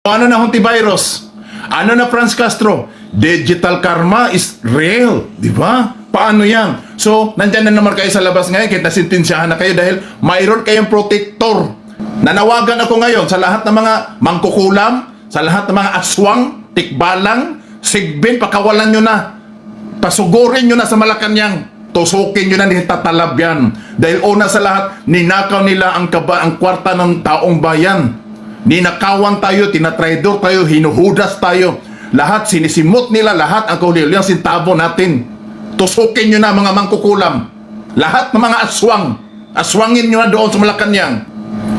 Ano na hantivirus? Ano na Franz Castro? Digital karma is real, di ba? Paano yan? So, nandyan na naman kayo sa labas ngayon, kahit nasintensyahan na kayo dahil mayroon kayong protector. Nanawagan ako ngayon sa lahat ng mga mangkukulam, sa lahat ng mga aswang, tikbalang, sigbin, pakawalan nyo na. Pasugurin nyo na sa Malacanang. Tusukin nyo na, tatalab yan. Dahil una sa lahat, ninakaw nila ang kwarta ng taong bayan. Ninakawan tayo, tinatraidor tayo, hinuhudas tayo. Lahat, sinisimot nila, lahat ang kaulilang sintabo natin. Tusukin nyo na mga mangkukulam. Lahat ng mga aswang. Aswangin nyo na doon sa Malacanang.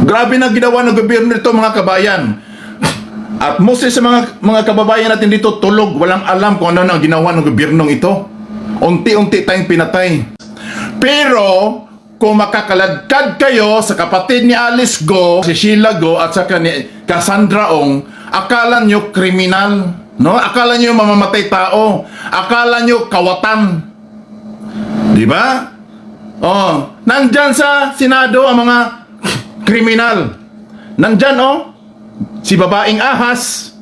Grabe na ginawa ng gobyerno nito mga kabayan. At mostly sa mga kababayan natin dito, tulog, walang alam kung ano na ang ginawa ng gobyernong ito. Unti-unti tayong pinatay. Pero, kung makakaladkad kayo sa kapatid ni Alice Go, si Sheila Go, at saka ni Cassandra Ong, akala nyo kriminal, no? Akala nyo mamamatay tao. Akala nyo kawatan. Di ba? Oh, nandyan sa Senado ang mga kriminal. Nandyan, si babaeng ahas,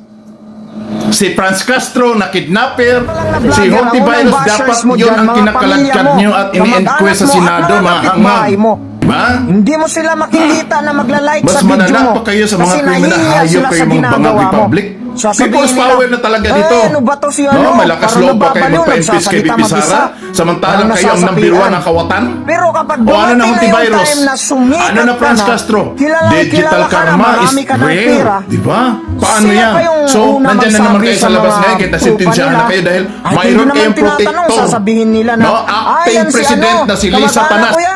si Franz Castro na kidnapper, si hantivirus, dapat yun ang kinakaladkad nyo at ini-enquest sa Senado, mga hanggang. Diba? Hindi mo sila makikita na magla-like Mas sa video mo. manala pa kayo sa mga kriminal, hayop kayo mga bangag republic. People's power na talaga dito. Ano ba to si No, malakas loob pa kayo magpa-impeach kay Bibi Sara, samantalang kayo ang number 1 ng kawatan. Pero kapag O ano na dumating na yung hantivirus? time na sumikat Ano na Franz ka na, Castro? kilala Digital ka na, karma is marami ka ng pera. real. Di ba? Paano Sila yan? pa yung So, una nandyan na naman magsabi kayo sa sa labas mga ngayon, kahit nasintensyahan na trupa kayo dahil nila. At mayroon hindi kayong naman tinatanong, protector. sasabihin nila na, No, acting "Ayan si president ano, na si Lisa kamag-anak Panas. ko yan."